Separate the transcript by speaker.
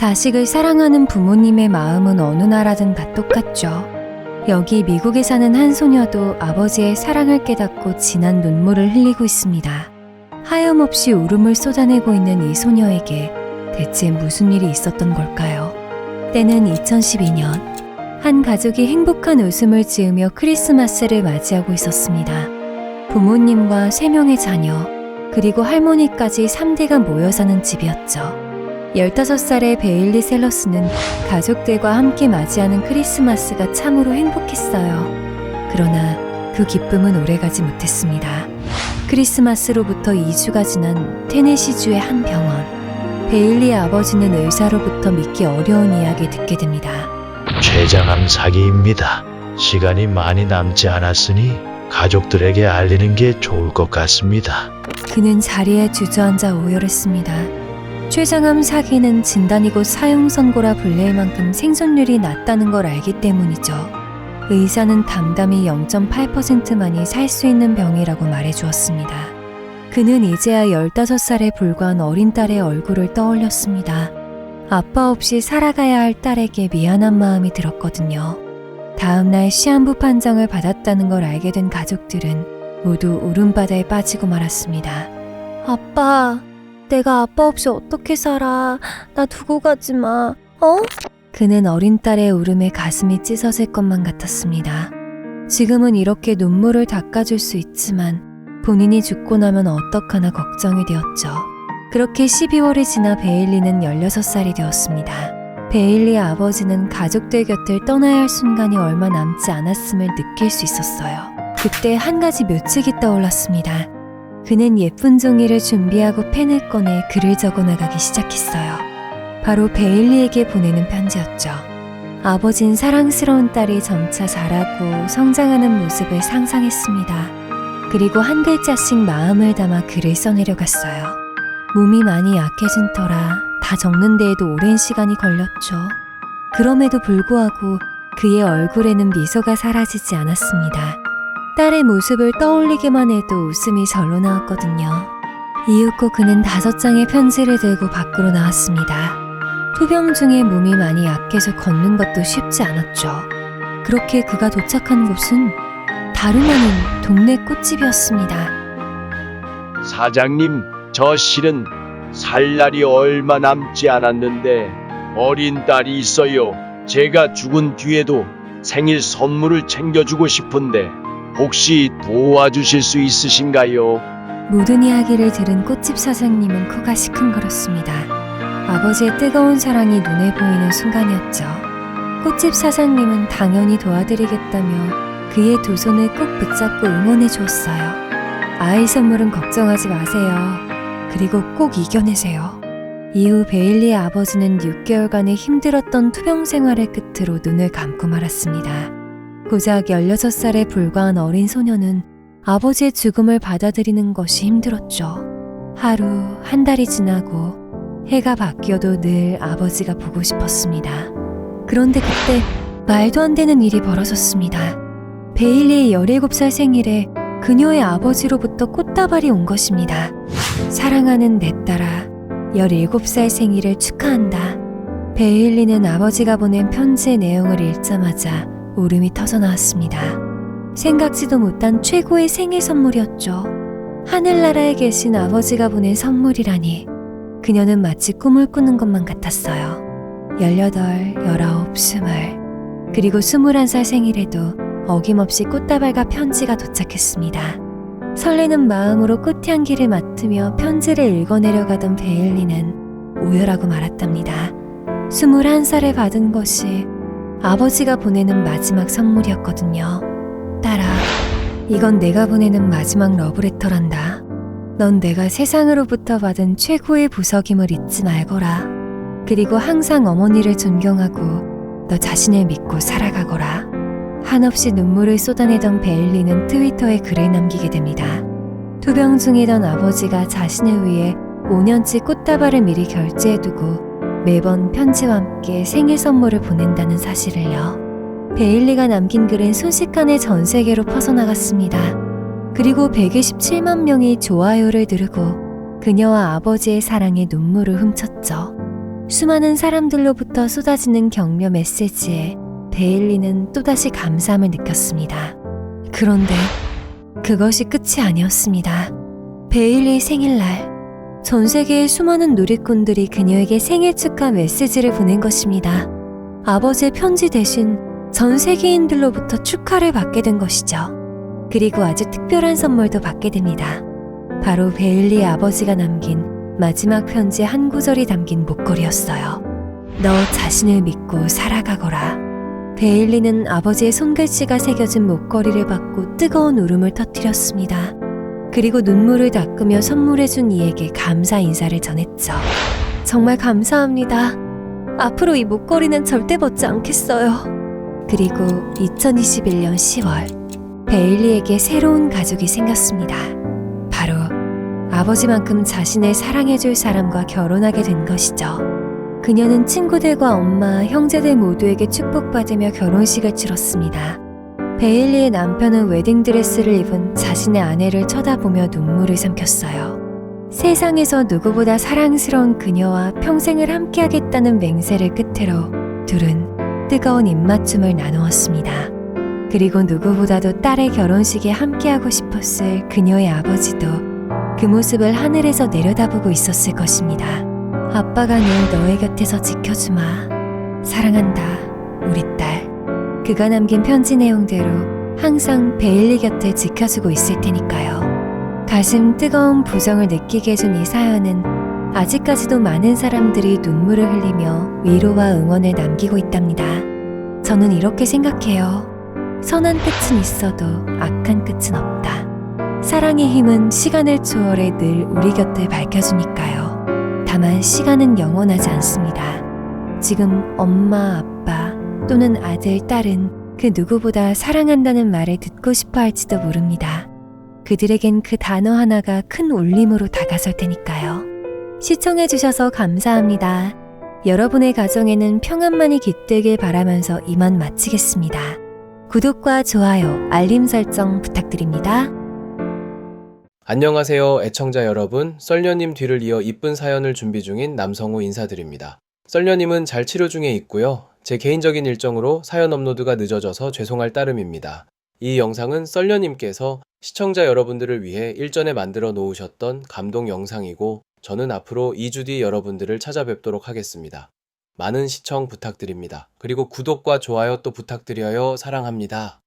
Speaker 1: 자식을 사랑하는 부모님의 마음은 어느 나라든 다 똑같죠. 여기 미국에 사는 한 소녀도 아버지의 사랑을 깨닫고 진한 눈물을 흘리고 있습니다. 하염없이 울음을 쏟아내고 있는 이 소녀에게 대체 무슨 일이 있었던 걸까요? 때는 2012년. 한 가족이 행복한 웃음을 지으며 크리스마스를 맞이하고 있었습니다. 부모님과 3명의 자녀, 그리고 할머니까지 3대가 모여 사는 집이었죠. 15살의 베일리 셀러스는 가족들과 함께 맞이하는 크리스마스가 참으로 행복했어요. 그러나 그 기쁨은 오래가지 못했습니다. 크리스마스로부터 2주가 지난 테네시주의 한 병원. 베일리의 아버지는 의사로부터 믿기 어려운 이야기 듣게 됩니다.
Speaker 2: 췌장암 사기입니다. 시간이 많이 남지 않았으니 가족들에게 알리는 게 좋을 것 같습니다.
Speaker 1: 그는 자리에 주저앉아 오열했습니다. 췌장암 사기는 진단이고 사용 선고라 불릴 만큼 생존율이 낮다는 걸 알기 때문이죠. 의사는 담담히 0.8%만이 살 수 있는 병이라고 말해주었습니다. 그는 이제야 15살에 불과한 어린 딸의 얼굴을 떠올렸습니다. 아빠 없이 살아가야 할 딸에게 미안한 마음이 들었거든요. 다음날 시한부 판정을 받았다는 걸 알게 된 가족들은 모두 울음바다에 빠지고 말았습니다. 아빠, 내가 아빠 없이 어떻게 살아? 나 두고 가지 마. 그는 어린 딸의 울음에 가슴이 찢어질 것만 같았습니다. 지금은 이렇게 눈물을 닦아줄 수 있지만 본인이 죽고 나면 어떡하나 걱정이 되었죠. 그렇게 12월이 지나 베일리는 16살이 되었습니다. 베일리의 아버지는 가족들 곁을 떠나야 할 순간이 얼마 남지 않았음을 느낄 수 있었어요. 그때 한 가지 묘책이 떠올랐습니다. 그는 예쁜 종이를 준비하고 펜을 꺼내 글을 적어 나가기 시작했어요. 바로 베일리에게 보내는 편지였죠. 아버진 사랑스러운 딸이 점차 자라고 성장하는 모습을 상상했습니다. 그리고 한 글자씩 마음을 담아 글을 써내려갔어요. 몸이 많이 약해진 터라 다 적는 데에도 오랜 시간이 걸렸죠. 그럼에도 불구하고 그의 얼굴에는 미소가 사라지지 않았습니다. 딸의 모습을 떠올리기만 해도 웃음이 절로 나왔거든요. 이윽고 그는 5장의 편지를 들고 밖으로 나왔습니다. 투병 중에 몸이 많이 약해서 걷는 것도 쉽지 않았죠. 그렇게 그가 도착한 곳은 다름 아닌 동네 꽃집이었습니다.
Speaker 3: 사장님, 저 실은 살 날이 얼마 남지 않았는데 어린 딸이 있어요. 제가 죽은 뒤에도 생일 선물을 챙겨주고 싶은데 혹시 도와주실 수 있으신가요?
Speaker 1: 모든 이야기를 들은 꽃집 사장님은 코가 시큰거렸습니다. 아버지의 뜨거운 사랑이 눈에 보이는 순간이었죠. 꽃집 사장님은 당연히 도와드리겠다며 그의 두 손을 꼭 붙잡고 응원해 주었어요. 아이 선물은 걱정하지 마세요. 그리고 꼭 이겨내세요. 이후 베일리의 아버지는 6개월간의 힘들었던 투병 생활을 끝으로 눈을 감고 말았습니다. 고작 16살에 불과한 어린 소녀는 아버지의 죽음을 받아들이는 것이 힘들었죠. 하루, 한 달이 지나고 해가 바뀌어도 늘 아버지가 보고 싶었습니다. 그런데 그때 말도 안 되는 일이 벌어졌습니다. 베일리의 17살 생일에 그녀의 아버지로부터 꽃다발이 온 것입니다. 사랑하는 내 딸아, 17살 생일을 축하한다. 베일리는 아버지가 보낸 편지의 내용을 읽자마자 울음이 터져나왔습니다. 생각지도 못한 최고의 생일 선물이었죠. 하늘나라에 계신 아버지가 보낸 선물이라니 그녀는 마치 꿈을 꾸는 것만 같았어요. 18, 19, 20 그리고 21살 생일에도 어김없이 꽃다발과 편지가 도착했습니다. 설레는 마음으로 꽃향기를 맡으며 편지를 읽어내려가던 베일리는 오열하고 말았답니다. 21살에 받은 것이 아버지가 보내는 마지막 선물이었거든요. 딸아, 이건 내가 보내는 마지막 러브레터란다. 넌 내가 세상으로부터 받은 최고의 보석임을 잊지 말거라. 그리고 항상 어머니를 존경하고 너 자신을 믿고 살아가거라. 한없이 눈물을 쏟아내던 베일리는 트위터에 글을 남기게 됩니다. 투병 중이던 아버지가 자신을 위해 5년치 꽃다발을 미리 결제해두고 매번 편지와 함께 생일 선물을 보낸다는 사실을요. 베일리가 남긴 글은 순식간에 전 세계로 퍼져나갔습니다. 그리고 127만 명이 좋아요를 누르고 그녀와 아버지의 사랑에 눈물을 훔쳤죠. 수많은 사람들로부터 쏟아지는 격려 메시지에 베일리는 또다시 감사함을 느꼈습니다. 그런데 그것이 끝이 아니었습니다. 베일리의 생일날, 전 세계의 수많은 누리꾼들이 그녀에게 생일 축하 메시지를 보낸 것입니다. 아버지의 편지 대신 전 세계인들로부터 축하를 받게 된 것이죠. 그리고 아주 특별한 선물도 받게 됩니다. 바로 베일리의 아버지가 남긴 마지막 편지의 한 구절이 담긴 목걸이였어요. 너 자신을 믿고 살아가거라. 베일리는 아버지의 손글씨가 새겨진 목걸이를 받고 뜨거운 울음을 터뜨렸습니다. 그리고 눈물을 닦으며 선물해준 이에게 감사 인사를 전했죠. 정말 감사합니다. 앞으로 이 목걸이는 절대 벗지 않겠어요. 그리고 2021년 10월, 베일리에게 새로운 가족이 생겼습니다. 바로 아버지만큼 자신을 사랑해줄 사람과 결혼하게 된 것이죠. 그녀는 친구들과 엄마, 형제들 모두에게 축복받으며 결혼식을 치렀습니다. 베일리의 남편은 웨딩드레스를 입은 자신의 아내를 쳐다보며 눈물을 삼켰어요. 세상에서 누구보다 사랑스러운 그녀와 평생을 함께하겠다는 맹세를 끝으로 둘은 뜨거운 입맞춤을 나누었습니다. 그리고 누구보다도 딸의 결혼식에 함께하고 싶었을 그녀의 아버지도 그 모습을 하늘에서 내려다보고 있었을 것입니다. 아빠가 늘 너의 곁에서 지켜주마. 사랑한다, 우리 딸. 그가 남긴 편지 내용대로 항상 베일리 곁을 지켜주고 있을 테니까요. 가슴 뜨거운 부정을 느끼게 해준 이 사연은 아직까지도 많은 사람들이 눈물을 흘리며 위로와 응원을 남기고 있답니다. 저는 이렇게 생각해요. 선한 끝은 있어도 악한 끝은 없다. 사랑의 힘은 시간을 초월해 늘 우리 곁을 밝혀주니까요. 다만 시간은 영원하지 않습니다. 지금 엄마, 아빠 또는 아들, 딸은 그 누구보다 사랑한다는 말을 듣고 싶어 할지도 모릅니다. 그들에겐 그 단어 하나가 큰 울림으로 다가설 테니까요. 시청해주셔서 감사합니다. 여러분의 가정에는 평안만이 깃들길 바라면서 이만 마치겠습니다. 구독과 좋아요, 알림 설정 부탁드립니다.
Speaker 4: 안녕하세요, 애청자 여러분. 썰녀님 뒤를 이어 이쁜 사연을 준비 중인 남성우 인사드립니다. 썰녀님은 잘 치료 중에 있고요. 제 개인적인 일정으로 사연 업로드가 늦어져서 죄송할 따름입니다. 이 영상은 썰녀님께서 시청자 여러분들을 위해 일전에 만들어 놓으셨던 감동 영상이고 저는 앞으로 2주 뒤 여러분들을 찾아뵙도록 하겠습니다. 많은 시청 부탁드립니다. 그리고 구독과 좋아요 또 부탁드려요. 사랑합니다.